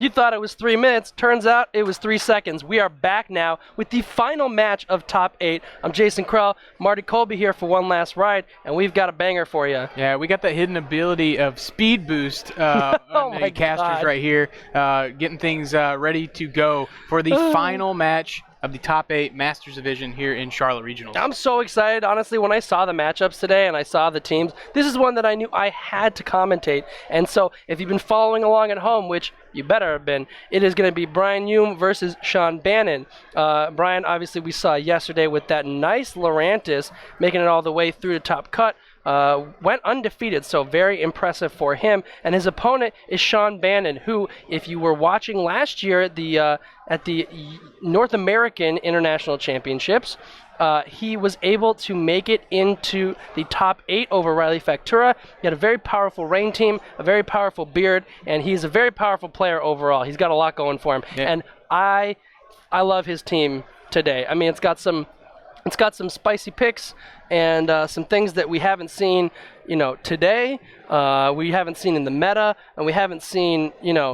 You thought it was 3 minutes. Turns out it was 3 seconds. We are back now with the final match of Top 8. I'm Jason Krell, Marty Colby here for one last ride, and we've got a banger for you. Yeah, we got that hidden ability of speed boost on the casters right here, getting things ready to go for the final match of the Top 8 Masters Division here in Charlotte Regionals. I'm so excited. Honestly, when I saw the matchups today and I saw the teams, this is one that I knew I had to commentate. And so if you've been following along at home, which you better have been, it is going to be Brian Youm versus Sean Bannen. Brian, obviously, we saw yesterday with that nice Lurantis making it all the way through the top cut. Went undefeated, so very impressive for him. And his opponent is Sean Bannen, who, if you were watching last year at the North American International Championships, he was able to make it into the top 8 over Riley Factura. He had a very powerful rain team, a very powerful beard, and he's a very powerful player overall. He's got a lot going for him, and I love his team today. I mean, it's got some spicy picks and some things that we haven't seen, today. We haven't seen in the meta, and we haven't seen,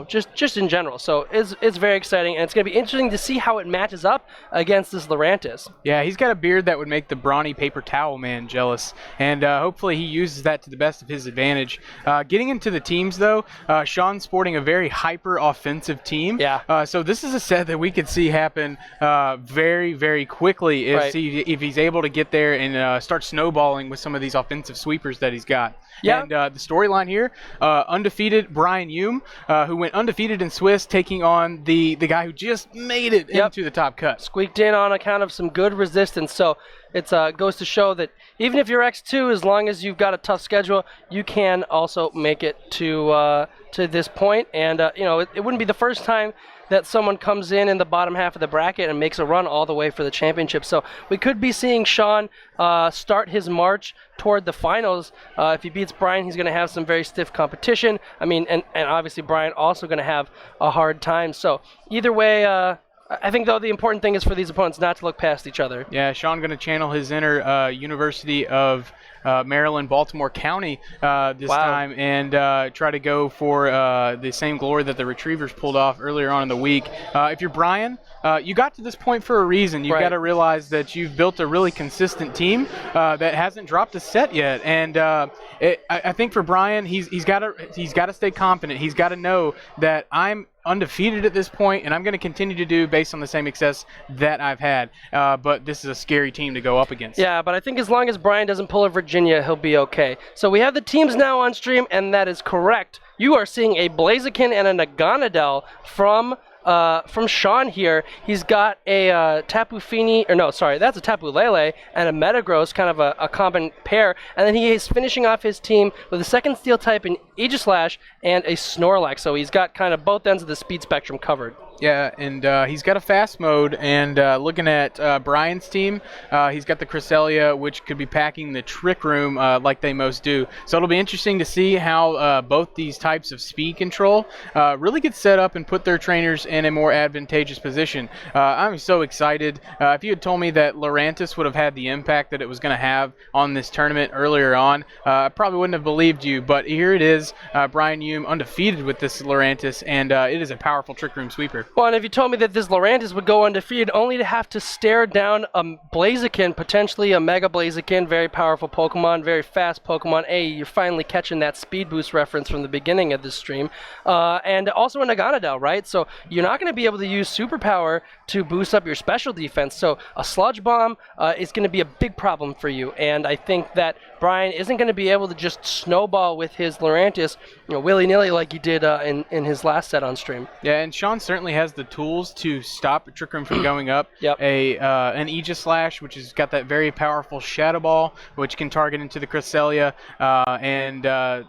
just in general. So it's very exciting, and it's going to be interesting to see how it matches up against this Lurantis. Yeah, he's got a beard that would make the brawny paper towel man jealous, and hopefully he uses that to the best of his advantage. Getting into the teams, though, Sean's sporting a very hyper-offensive team. Yeah. So this is a set that we could see happen very, very quickly if he's able to get there and start snowballing with some of these offensive sweepers that he's got. Yeah. And the storyline here, undefeated Brian Youm, who went undefeated in Swiss, taking on the guy who just made it into the top cut. Squeaked in on account of some good resistance. So it goes to show that even if you're X2, as long as you've got a tough schedule, you can also make it to this point. And, it wouldn't be the first time that someone comes in the bottom half of the bracket and makes a run all the way for the championship. So we could be seeing Sean start his march toward the finals. If he beats Brian, he's going to have some very stiff competition. I mean, and obviously Brian also going to have a hard time. So either way, I think, though, the important thing is for these opponents not to look past each other. Yeah, Sean going to channel his inner University of Maryland, Baltimore County this time, and try to go for the same glory that the Retrievers pulled off earlier on in the week. If you're Brian, you got to this point for a reason. You've got to realize that you've built a really consistent team that hasn't dropped a set yet. And I think for Brian, he's got to stay confident. He's got to know that I'm undefeated at this point, and I'm going to continue to do based on the same success that I've had. But this is a scary team to go up against. Yeah, but I think as long as Brian doesn't pull a Virginia, he'll be okay. So we have the teams now on stream, and that is correct. You are seeing a Blaziken and a Naganadel from Sean here. He's got a Tapu Fini, that's a Tapu Lele and a Metagross, kind of a common pair. And then he is finishing off his team with a second steel type in Aegislash and a Snorlax. So he's got kind of both ends of the speed spectrum covered. Yeah, and he's got a fast mode, and looking at Brian's team, he's got the Cresselia, which could be packing the Trick Room like they most do. So it'll be interesting to see how both these types of speed control really get set up and put their trainers in a more advantageous position. I'm so excited. If you had told me that Lurantis would have had the impact that it was going to have on this tournament earlier on, I probably wouldn't have believed you, but here it is, Brian Youm undefeated with this Lurantis, and it is a powerful Trick Room sweeper. Well, and if you told me that this Lurantis would go undefeated only to have to stare down a Blaziken, potentially a Mega Blaziken, very powerful Pokemon, very fast Pokemon. You're finally catching that speed boost reference from the beginning of this stream. And also a Naganadel, right? So you're not going to be able to use Superpower to boost up your special defense. So a Sludge Bomb is going to be a big problem for you. And I think that Brian isn't going to be able to just snowball with his Lurantis, willy-nilly like he did in his last set on stream. Yeah, and Sean certainly has the tools to stop Trick Room from going up. An Aegislash, which has got that very powerful Shadow Ball, which can target into the Cresselia, and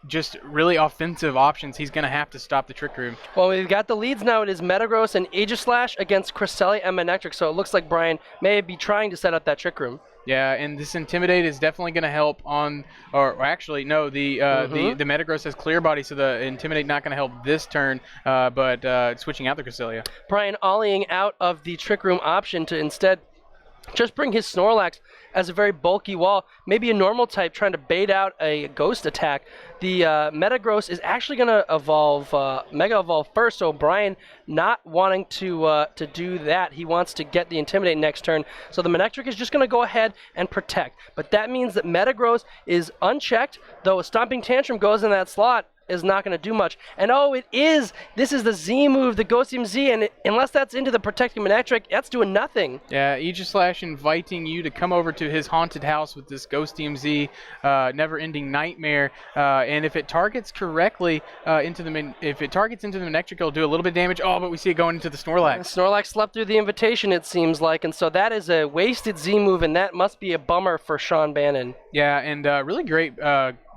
just really offensive options. He's going to have to stop the Trick Room. Well, we've got the leads now. It is Metagross and Aegislash against Cresselia and Manectric, so it looks like Brian may be trying to set up that Trick Room. Yeah, and this Intimidate is definitely going to help on, or actually, no, the Metagross has Clear Body, so the Intimidate not going to help this turn, but switching out the Cresselia. Brian ollieing out of the Trick Room option to instead just bring his Snorlax as a very bulky wall, maybe a normal type trying to bait out a ghost attack. The Metagross is actually going to evolve, Mega Evolve first, so Brian not wanting to do that. He wants to get the Intimidate next turn, so the Manectric is just going to go ahead and protect. But that means that Metagross is unchecked, though a Stomping Tantrum goes in that slot, is not going to do much. And oh, this is the Z move, the Ghostium Z, and unless that's into the Protecting Manectric, that's doing nothing. Yeah, Aegislash inviting you to come over to his haunted house with this Ghostium Z, never-ending nightmare. And if it targets correctly into the Manectric, it'll do a little bit of damage. Oh, but we see it going into the Snorlax. Snorlax slept through the invitation, it seems like, and so that is a wasted Z move, and that must be a bummer for Sean Bannen. Yeah, and really great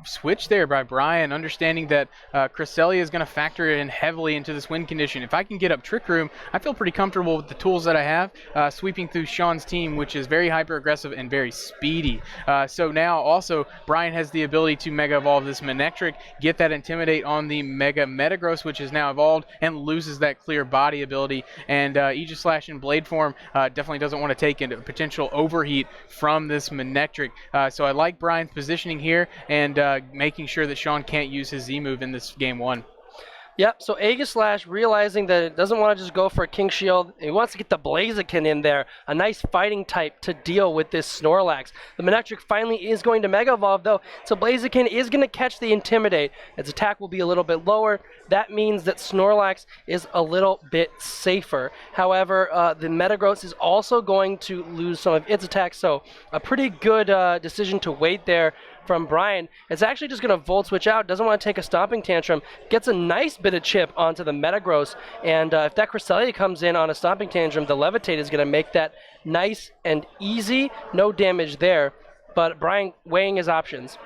switch there by Brian, understanding that Cresselia is going to factor in heavily into this win condition. If I can get up Trick Room, I feel pretty comfortable with the tools that I have, sweeping through Sean's team, which is very hyper-aggressive and very speedy. So now also Brian has the ability to Mega Evolve this Manectric, get that Intimidate on the Mega Metagross, which is now evolved, and loses that Clear Body ability. And Aegislash in Blade form definitely doesn't want to take a potential overheat from this Manectric. So I like Brian's positioning here, and making sure that Sean can't use his Z move in this game 1. Yep, so Aegislash realizing that it doesn't want to just go for a King Shield. He wants to get the Blaziken in there, a nice fighting type to deal with this Snorlax. The Manectric finally is going to Mega Evolve, though, so Blaziken is going to catch the Intimidate. Its attack will be a little bit lower. That means that Snorlax is a little bit safer. However, the Metagross is also going to lose some of its attacks, so a pretty good decision to wait there from Brian. It's actually just going to Volt Switch out, doesn't want to take a Stomping Tantrum, gets a nice bit of chip onto the Metagross, and if that Cresselia comes in on a Stomping Tantrum, the Levitate is going to make that nice and easy, no damage there, but Brian weighing his options.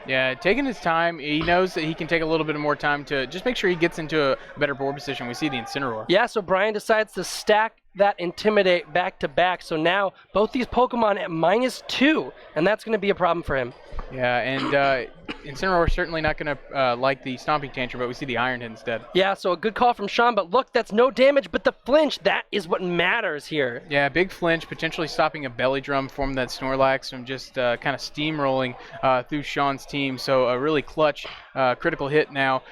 Yeah, taking his time. He knows that he can take a little bit more time to just make sure he gets into a better board position. We see the Incineroar. Yeah, so Brian decides to stack that Intimidate back to back. So now both these Pokemon at -2, and that's going to be a problem for him. Yeah, and Incineroar certainly not going to like the Stomping Tantrum, but we see the Iron Head instead. Yeah, so a good call from Sean, but look, that's no damage, but the flinch, that is what matters here. Yeah, big flinch, potentially stopping a Belly Drum from that Snorlax from just kind of steamrolling through Sean's team. So a really clutch critical hit now.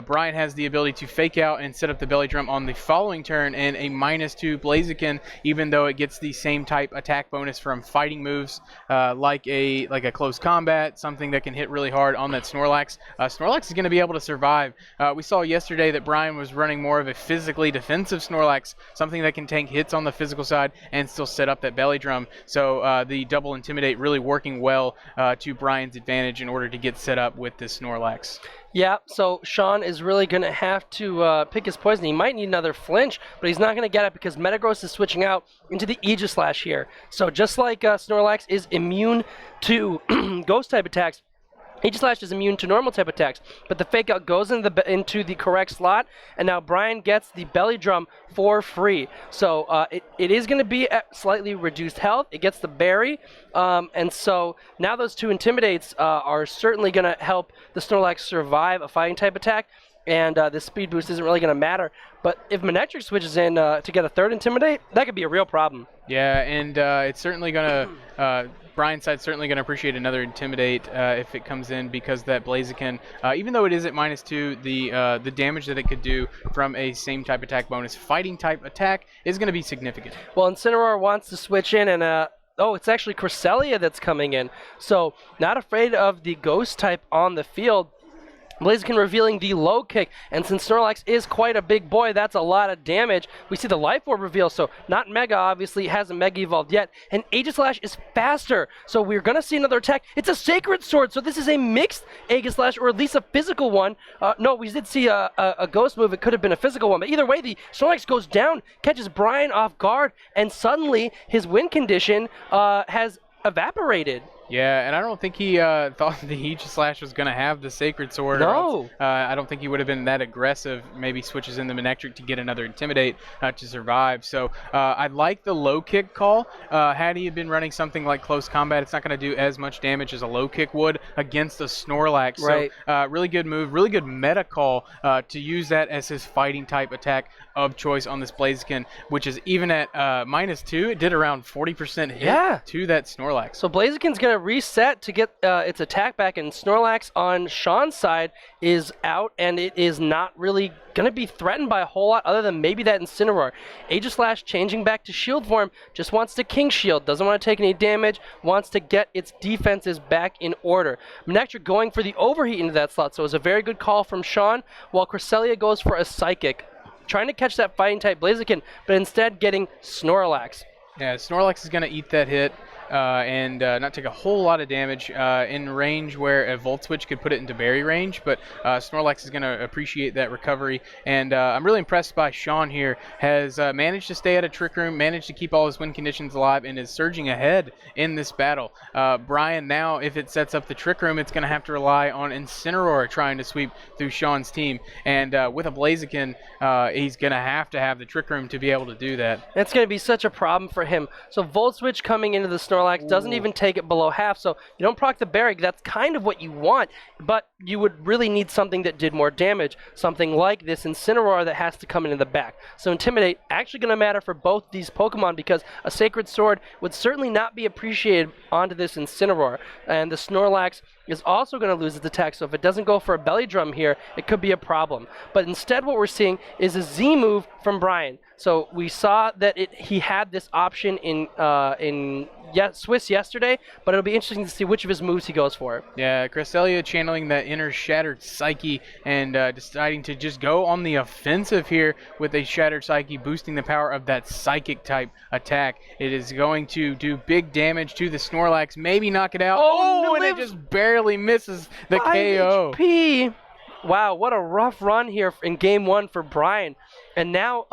Brian has the ability to fake out and set up the Belly Drum on the following turn, and a -2 Blaziken, even though it gets the same type attack bonus from fighting moves like a close combat, something that can hit really hard on that Snorlax. Snorlax is going to be able to survive. We saw yesterday that Brian was running more of a physically defensive Snorlax, something that can tank hits on the physical side and still set up that Belly Drum. So the double Intimidate really working well to Brian's advantage in order to get set up with this Snorlax. Yeah, so Sean is really going to have to pick his poison. He might need another flinch, but he's not going to get it because Metagross is switching out into the Aegislash here. So just like Snorlax is immune to Ghost-type attacks, Aegislash is immune to normal type attacks, but the fake out goes into the correct slot, and now Brian gets the Belly Drum for free. So it is going to be at slightly reduced health. It gets the berry, and so now those two Intimidates are certainly going to help the Snorlax survive a fighting type attack, and the speed boost isn't really going to matter. But if Manectric switches in to get a third Intimidate, that could be a real problem. Yeah, and it's certainly going to Brian's side's certainly going to appreciate another Intimidate if it comes in, because that Blaziken, even though it is at -2, the damage that it could do from a same type attack bonus fighting type attack is going to be significant. Well, Incineroar wants to switch in, and oh, it's actually Cresselia that's coming in. So not afraid of the Ghost type on the field. Blaziken revealing the low kick, and since Snorlax is quite a big boy, that's a lot of damage. We see the Life Orb reveal, so not Mega, obviously, hasn't Mega evolved yet, and Aegislash is faster, so we're going to see another attack. It's a Sacred Sword, so this is a mixed Aegislash, or at least a physical one. No, we did see a Ghost move. It could have been a physical one, but either way, the Snorlax goes down, catches Brian off guard, and suddenly his win condition has evaporated. Yeah, and I don't think he thought the Aegislash was going to have the Sacred Sword. No. Or else, I don't think he would have been that aggressive. Maybe switches in the Manectric to get another Intimidate to survive. So I like the low kick call. Had he been running something like Close Combat, it's not going to do as much damage as a low kick would against a Snorlax. Right. So really good move, really good meta call to use that as his fighting type attack of choice on this Blaziken, which is even at -2. It did around 40% hit to that Snorlax. So Blaziken's going to reset to get its attack back, and Snorlax on Sean's side is out, and it is not really going to be threatened by a whole lot other than maybe that Incineroar. Aegislash changing back to shield form, just wants to King Shield, doesn't want to take any damage, wants to get its defenses back in order. Manectric going for the overheat into that slot, so it was a very good call from Sean, while Cresselia goes for a Psychic, trying to catch that fighting type Blaziken, but instead getting Snorlax. Yeah, Snorlax is going to eat that hit and not take a whole lot of damage in range where a Volt Switch could put it into berry range, but Snorlax is going to appreciate that recovery. And I'm really impressed by Sean here. Has managed to stay out of Trick Room, managed to keep all his win conditions alive, and is surging ahead in this battle. Brian, now, if it sets up the Trick Room, it's going to have to rely on Incineroar trying to sweep through Sean's team. And with a Blaziken, he's going to have the Trick Room to be able to do that. It's going to be such a problem for him. So Volt Switch coming into the Snorlax doesn't even take it below half, so you don't proc the berry. That's kind of what you want, but you would really need something that did more damage, something like this Incineroar that has to come in the back. So Intimidate actually going to matter for both these Pokemon, because a Sacred Sword would certainly not be appreciated onto this Incineroar, and the Snorlax is also going to lose its attack, so if it doesn't go for a Belly Drum here, it could be a problem. But instead what we're seeing is a Z move from Brian. So we saw that he had this option in Swiss yesterday, but it'll be interesting to see which of his moves he goes for. Yeah, Cresselia channeling that inner Shattered Psyche and deciding to just go on the offensive here with a Shattered Psyche, boosting the power of that Psychic type attack. It is going to do big damage to the Snorlax, maybe knock it out. Oh, and it just barely misses the KO. HP. Wow, what a rough run here in Game 1 for Brian. And now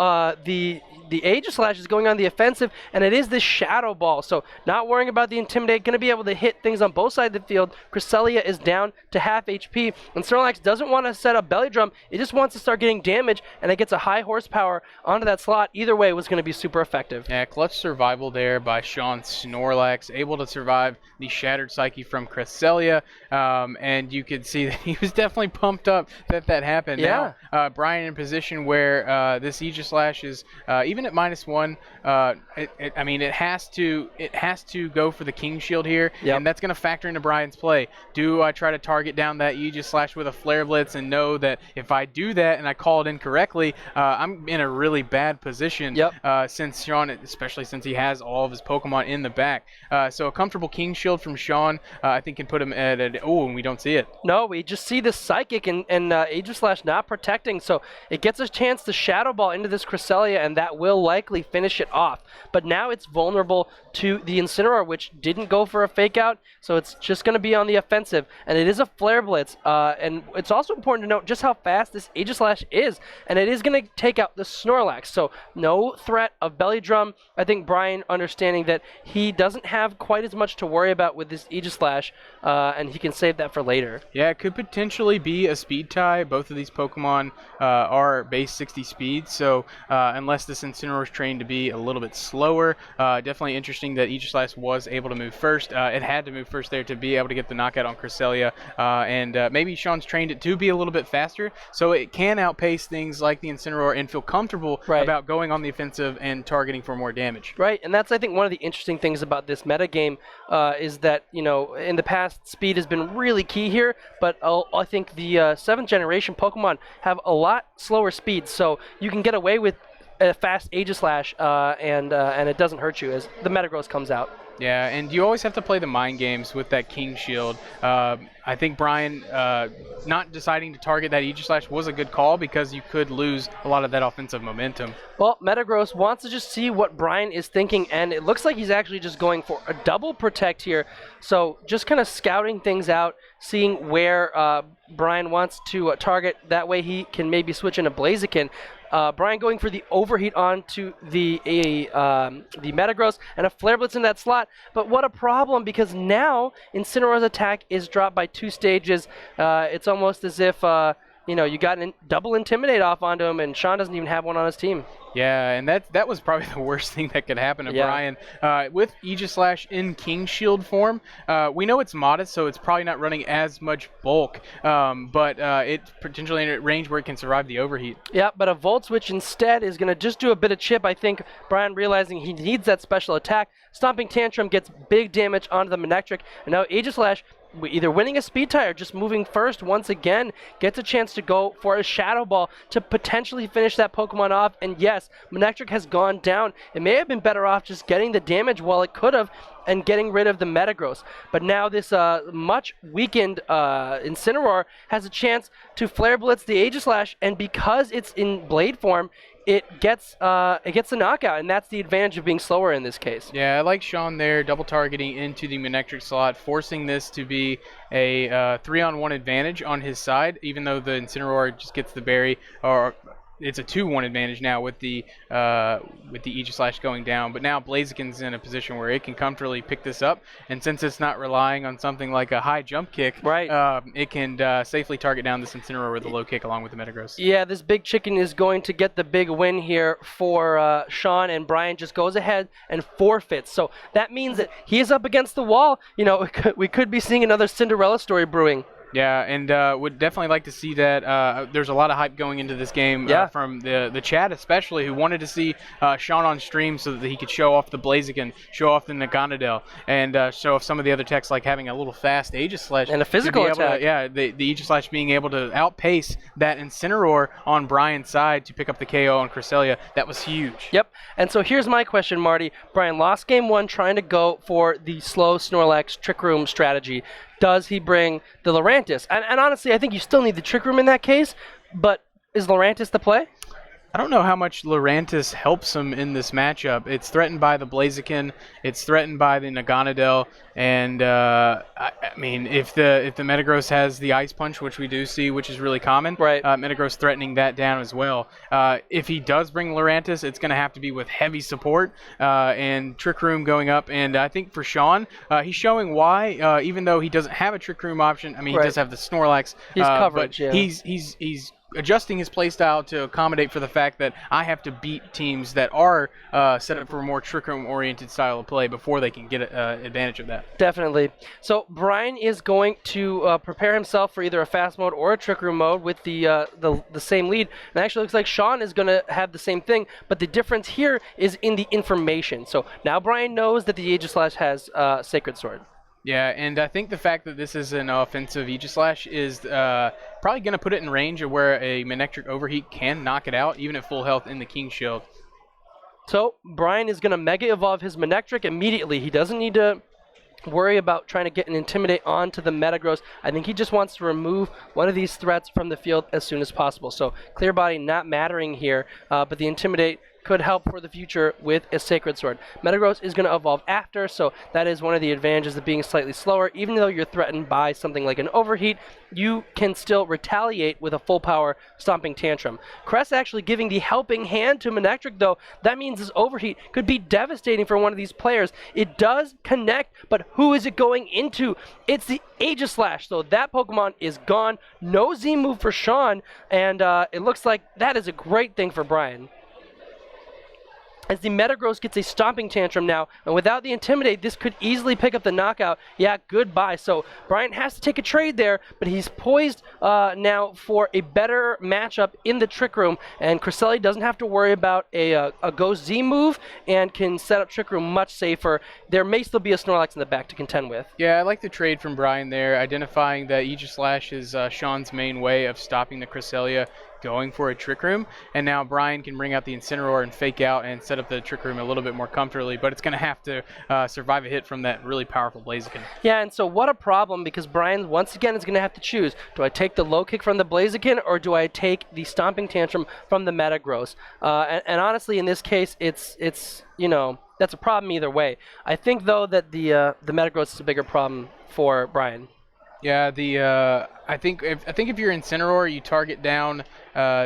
the Aegislash is going on the offensive, and it is this Shadow Ball. So not worrying about the Intimidate, going to be able to hit things on both sides of the field. Cresselia is down to half HP, and Snorlax doesn't want to set up Belly Drum. It just wants to start getting damage, and it gets a high horsepower onto that slot. Either way, it was going to be super effective. Yeah, clutch survival there by Sean Snorlax, able to survive the Shattered Psyche from Cresselia, and you could see that he was definitely pumped up that happened. Yeah. Now, Brian in position where this Aegislash is even at -1. I mean, it has to go for the King Shield here, and that's going to factor into Brian's play. Do I try to target down that Aegislash with a Flare Blitz and know that if I do that and I call it incorrectly, I'm in a really bad position? Since Sean, especially since he has all of his Pokemon in the back, so a comfortable King Shield from Sean, I think can put him at and we don't see it. No, we just see the Psychic and Aegislash not protecting, so it gets a chance to Shadow Ball into this Cresselia, and that will likely finish it off. But now it's vulnerable to the Incineroar, which didn't go for a Fake Out, so it's just going to be on the offensive, and it is a Flare Blitz. And it's also important to note just how fast this Aegislash is, and it is going to take out the Snorlax, so no threat of Belly Drum. I think Brian understanding that he doesn't have quite as much to worry about with this Aegislash, and he can save that for later. Yeah, it could potentially be a speed tie. Both of these Pokemon are base 60 speed, so unless this Incineroar is trained to be a little bit slower, definitely interesting that Aegislash was able to move first. It had to move first there to be able to get the knockout on Cresselia, and maybe Sean's trained it to be a little bit faster, so it can outpace things like the Incineroar and feel comfortable about going on the offensive and targeting for more damage. Right, and that's, I think, one of the interesting things about this metagame is that, you know, in the past, speed has been really key here, but I think the 7th generation Pokemon have a lot slower speed, so you can get away with a fast Aegislash, and it doesn't hurt you as the Metagross comes out. Yeah, and you always have to play the mind games with that King Shield. I think Brian not deciding to target that Aegislash was a good call because you could lose a lot of that offensive momentum. Well, Metagross wants to just see what Brian is thinking, and it looks like he's actually just going for a double protect here. So just kind of scouting things out, seeing where Brian wants to target. That way he can maybe switch into Blaziken. Brian going for the overheat onto the Metagross and a Flare Blitz in that slot. But what a problem, because now Incineroar's attack is dropped by 2 stages. It's almost as if you got double Intimidate off onto him, and Sean doesn't even have one on his team. Yeah, and that was probably the worst thing that could happen to Brian. With Aegislash in King Shield form, we know it's modest, so it's probably not running as much bulk, but it's potentially in a range where it can survive the overheat. Yeah, but a Volt Switch instead is going to just do a bit of chip. I think Brian realizing he needs that special attack. Stomping Tantrum gets big damage onto the Manectric, and now Aegislash, either winning a speed tie or just moving first once again, gets a chance to go for a Shadow Ball to potentially finish that Pokemon off. And yes, Manectric has gone down. It may have been better off just getting the damage while it could have and getting rid of the Metagross. But now this much weakened Incineroar has a chance to Flare Blitz the Aegislash, and because it's in Blade form, it gets the knockout, and that's the advantage of being slower in this case. Yeah, I like Sean there, double targeting into the Manectric slot, forcing this to be a 3-on-1 advantage on his side, even though the Incineroar just gets the berry, or it's a 2-1 advantage now with the Aegislash going down. But now Blaziken's in a position where it can comfortably pick this up, and since it's not relying on something like a high jump kick, it can safely target down this Incineroar with a low kick along with the Metagross. Yeah, this Big Chicken is going to get the big win here for Sean, and Brian just goes ahead and forfeits. So that means that he is up against the wall. We could be seeing another Cinderella story brewing. Yeah, and would definitely like to see that. There's a lot of hype going into this game from the chat especially, who wanted to see Sean on stream so that he could show off the Blaziken, show off the Naganadel, and show off some of the other techs like having a little fast Aegislash. And a physical attack. The Aegislash being able to outpace that Incineroar on Brian's side to pick up the KO on Cresselia. That was huge. Yep, and so here's my question, Marty. Brian lost game 1 trying to go for the slow Snorlax Trick Room strategy. Does he bring the Lurantis? And honestly, I think you still need the Trick Room in that case, but is Lurantis the play? I don't know how much Lurantis helps him in this matchup. It's threatened by the Blaziken, it's threatened by the Naganadel, and I mean, if the Metagross has the Ice Punch, which we do see, which is really common, Metagross threatening that down as well. If he does bring Lurantis, it's going to have to be with heavy support and Trick Room going up. And I think for Sean, he's showing why, even though he doesn't have a Trick Room option. I mean, he does have the Snorlax, his coverage, but he's adjusting his playstyle to accommodate for the fact that I have to beat teams that are set up for a more Trick Room oriented style of play before they can get advantage of that. Definitely. So Brian is going to prepare himself for either a fast mode or a Trick Room mode with the same lead. And actually looks like Sean is going to have the same thing, but the difference here is in the information. So now Brian knows that the Aegislash has Sacred Sword. Yeah, and I think the fact that this is an offensive Aegislash is probably going to put it in range of where a Manectric Overheat can knock it out, even at full health in the King Shield. So Brian is going to Mega Evolve his Manectric immediately. He doesn't need to worry about trying to get an Intimidate onto the Metagross. I think he just wants to remove one of these threats from the field as soon as possible. So Clear Body not mattering here, but the Intimidate could help for the future with a Sacred Sword. Metagross is going to evolve after, so that is one of the advantages of being slightly slower. Even though you're threatened by something like an Overheat, you can still retaliate with a full power Stomping Tantrum. Cress actually giving the helping hand to Manectric, though. That means this Overheat could be devastating for one of these players. It does connect, but who is it going into? It's the Aegislash, so that Pokemon is gone. No Z move for Sean, and it looks like that is a great thing for Brian. As the Metagross gets a Stomping Tantrum now, and without the Intimidate, this could easily pick up the knockout. Yeah, goodbye. So Brian has to take a trade there, but he's poised now for a better matchup in the Trick Room, and Cresselia doesn't have to worry about a Ghost Z move and can set up Trick Room much safer. There may still be a Snorlax in the back to contend with. Yeah, I like the trade from Brian there, identifying that Aegislash is Sean's main way of stopping the Cresselia going for a Trick Room, and now Brian can bring out the Incineroar and fake out and set up the Trick Room a little bit more comfortably, but it's going to have to survive a hit from that really powerful Blaziken. Yeah, and so what a problem, because Brian once again is going to have to choose. Do I take the low kick from the Blaziken, or do I take the Stomping Tantrum from the Metagross? And honestly, in this case, it's that's a problem either way. I think though that the Metagross is a bigger problem for Brian. Yeah, I think if you're Incineroar, you target down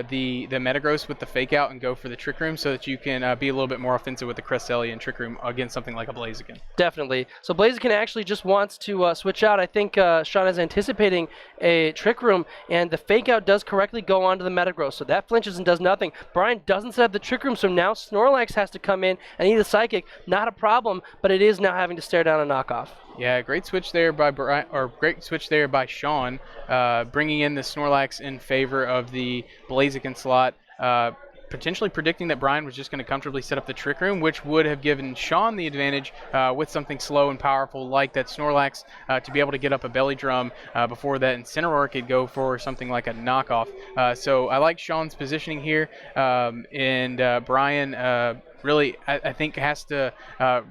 the Metagross with the Fake Out and go for the Trick Room so that you can be a little bit more offensive with the Cresselia and Trick Room against something like a Blaziken. Definitely. So Blaziken actually just wants to switch out. I think Sean is anticipating a Trick Room, and the Fake Out does correctly go onto the Metagross, so that flinches and does nothing. Brian doesn't set up the Trick Room, so now Snorlax has to come in and eat a Psychic. Not a problem, but it is now having to stare down a knockoff. Yeah, great switch there by Sean, bringing in the Snorlax in favor of the Blaziken slot. Potentially predicting that Brian was just going to comfortably set up the Trick Room, which would have given Sean the advantage with something slow and powerful like that Snorlax to be able to get up a Belly Drum before that Incineroar could go for something like a knockoff. So I like Sean's positioning here, and Brian really, I think, has to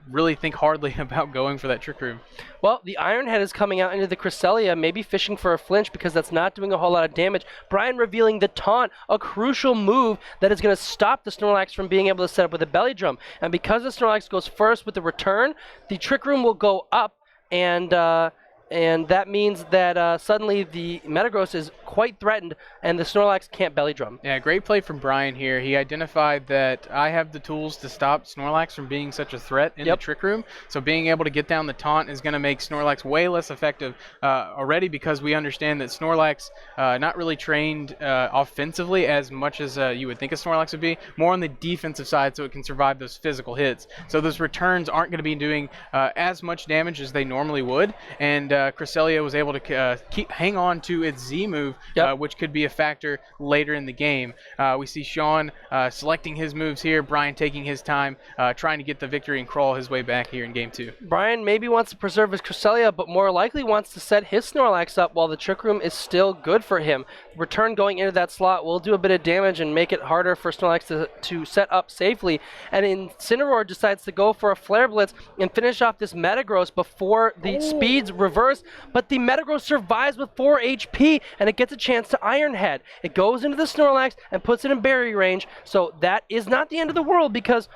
really think hardly about going for that Trick Room. Well, the Iron Head is coming out into the Cresselia, maybe fishing for a flinch because that's not doing a whole lot of damage. Brian revealing the Taunt, a crucial move that is going to stop the Snorlax from being able to set up with a Belly Drum. And because the Snorlax goes first with the return, the Trick Room will go up, and that means that suddenly the Metagross is quite threatened, and the Snorlax can't Belly Drum. Yeah, great play from Brian here. He identified that I have the tools to stop Snorlax from being such a threat in the Trick Room. So being able to get down the Taunt is going to make Snorlax way less effective already, because we understand that Snorlax not really trained offensively as much as you would think a Snorlax would be, more on the defensive side so it can survive those physical hits. So those returns aren't going to be doing as much damage as they normally would, and Cresselia was able to hang on to its Z move, which could be a factor later in the game. We see Sean selecting his moves here, Brian taking his time, trying to get the victory and crawl his way back here in Game 2. Brian maybe wants to preserve his Cresselia, but more likely wants to set his Snorlax up while the Trick Room is still good for him. Return going into that slot will do a bit of damage and make it harder for Snorlax to set up safely. And Incineroar decides to go for a Flare Blitz and finish off this Metagross before the speeds reverse, but the Metagross survives with 4 HP, and it gets a chance to Iron Head. It goes into the Snorlax and puts it in berry range, so that is not the end of the world because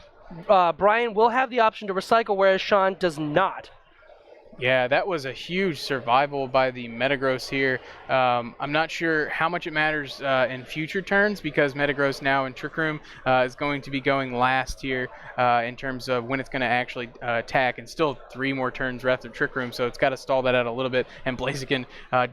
Brian will have the option to recycle, whereas Sean does not. Yeah, that was a huge survival by the Metagross here. I'm not sure how much it matters in future turns, because Metagross now in Trick Room is going to be going last here in terms of when it's going to actually attack, and still 3 more turns left of Trick Room, so it's got to stall that out a little bit, and Blaziken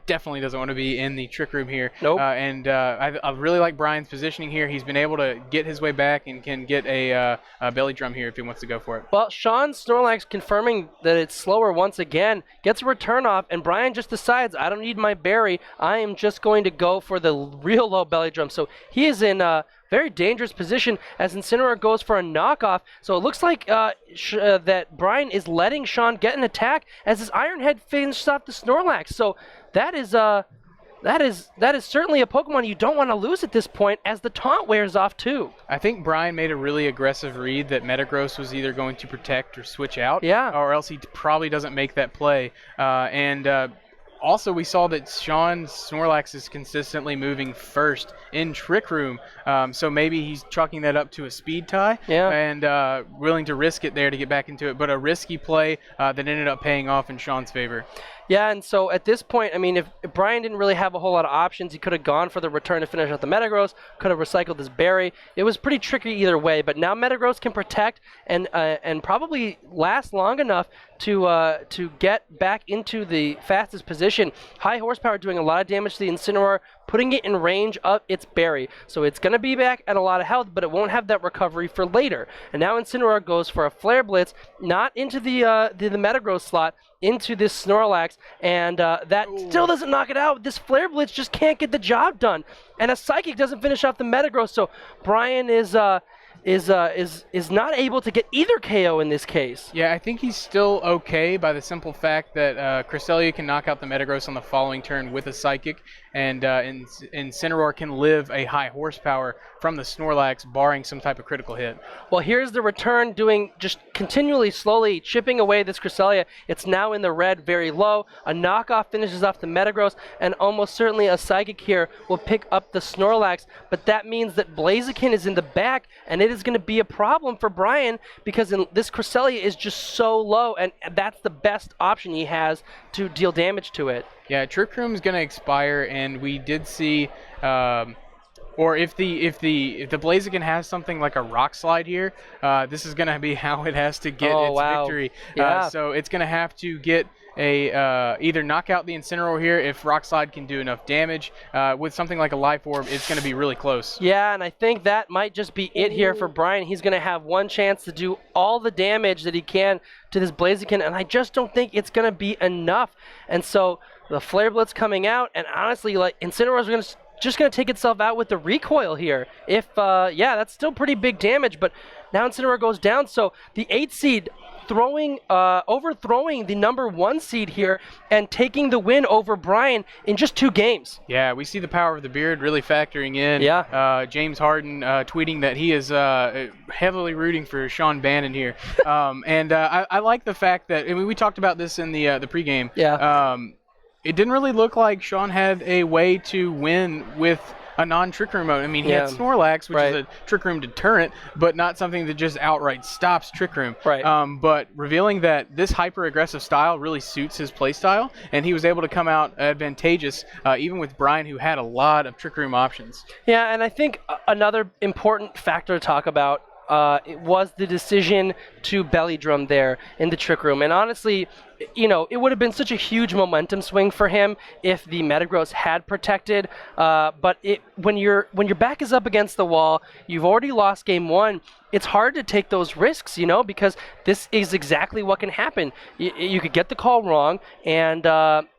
definitely doesn't want to be in the Trick Room here. Nope. I really like Brian's positioning here. He's been able to get his way back and can get a Belly Drum here if he wants to go for it. Well, Sean's Snorlax confirming that it's slower once again, gets a return off, and Brian just decides, I don't need my berry, I am just going to go for the real low Belly Drum. So he is in a very dangerous position as Incineroar goes for a knockoff. So it looks like that Brian is letting Sean get an attack as his Iron Head finishes off the Snorlax. So that is certainly a Pokemon you don't want to lose at this point, as the Taunt wears off too. I think Brian made a really aggressive read that Metagross was either going to protect or switch out, or else he probably doesn't make that play. Also, we saw that Sean's Snorlax is consistently moving first in Trick Room, so maybe he's chalking that up to a speed tie and willing to risk it there to get back into it, but a risky play that ended up paying off in Sean's favor. Yeah, and so at this point, I mean, if Brian didn't really have a whole lot of options, he could have gone for the return to finish out the Metagross, could have recycled his berry. It was pretty tricky either way, but now Metagross can protect and probably last long enough to get back into the fastest position. High horsepower doing a lot of damage to the Incineroar, putting it in range of its berry. So it's going to be back at a lot of health, but it won't have that recovery for later. And now Incineroar goes for a Flare Blitz, not into the Metagross slot, into this Snorlax, and that still doesn't knock it out. This Flare Blitz just can't get the job done, and a Psychic doesn't finish off the Metagross. So Brian is not able to get either KO in this case. Yeah, I think he's still okay by the simple fact that Cresselia can knock out the Metagross on the following turn with a Psychic, and Incineroar can live a high horsepower from the Snorlax, barring some type of critical hit. Well, here's the return doing just continually slowly chipping away this Cresselia. It's now in the red very low. A knockoff finishes off the Metagross, and almost certainly a Psychic here will pick up the Snorlax, but that means that Blaziken is in the back, and it is going to be a problem for Brian because this Cresselia is just so low, and that's the best option he has to deal damage to it. Yeah, Trick Room is going to expire, and we did see Or if the Blaziken has something like a rock slide here, this is going to be how it has to get its victory. Yeah. So it's going to have to get a either knock out the Incineroar here if rock slide can do enough damage. With something like a Life Orb, it's going to be really close. Yeah, and I think that might just be it here for Brian. He's going to have one chance to do all the damage that he can to this Blaziken, and I just don't think it's going to be enough. And so the Flare Blitz coming out, and honestly, like Incineroar's just going to take itself out with the recoil here. If, yeah, that's still pretty big damage, but now Incineroar goes down. So the 8 seed overthrowing the number 1 seed here and taking the win over Brian in just 2 games. Yeah, we see the power of the beard really factoring in. Yeah. James Harden tweeting that he is heavily rooting for Sean Bannen here. And I like the fact that, I mean, we talked about this in the pregame. Yeah. It didn't really look like Sean had a way to win with a non-Trick Room mode. I mean, he had Snorlax, which is a Trick Room deterrent, but not something that just outright stops Trick Room. Right. But revealing that this hyper-aggressive style really suits his play style, and he was able to come out advantageous, even with Brian, who had a lot of Trick Room options. Yeah, and I think another important factor to talk about it was the decision to belly drum there in the Trick Room. And honestly, you know, it would have been such a huge momentum swing for him if the Metagross had protected. But when your back is up against the wall, you've already lost game 1. It's hard to take those risks, you know, because this is exactly what can happen. You could get the call wrong, and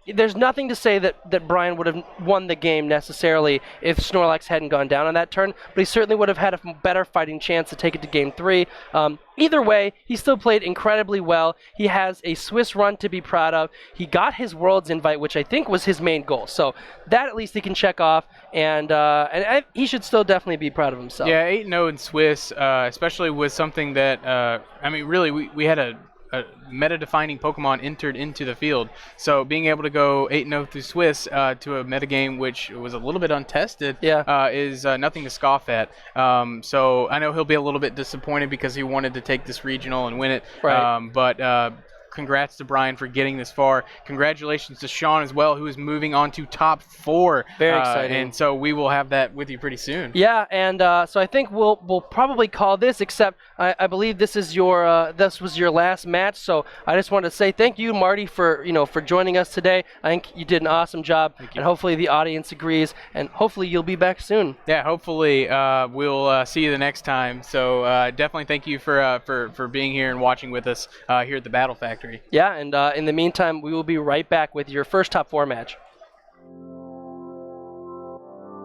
there's nothing to say that Brian would have won the game necessarily if Snorlax hadn't gone down on that turn, but he certainly would have had a better fighting chance to take it to game 3. Either way, he still played incredibly well. He has a Swiss run to be proud of. He got his Worlds invite, which I think was his main goal. So that at least he can check off, and he should still definitely be proud of himself. Yeah, 8-0 in Swiss, especially with something that, I mean, really, we had a meta-defining Pokemon entered into the field. So being able to go 8-0 through Swiss to a metagame which was a little bit untested is nothing to scoff at. So I know he'll be a little bit disappointed because he wanted to take this regional and win it. Right. But congrats to Brian for getting this far. Congratulations to Sean as well, who is moving on to top 4. Very exciting. And so we will have that with you pretty soon. Yeah, and so I think we'll probably call this, except I believe this was your last match. So I just want to say thank you, Marty, for joining us today. I think you did an awesome job, and hopefully the audience agrees, and hopefully you'll be back soon. Yeah, hopefully we'll see you the next time. So definitely thank you for being here and watching with us here at the Battle Factory. Yeah, and in the meantime, we will be right back with your first top 4 match.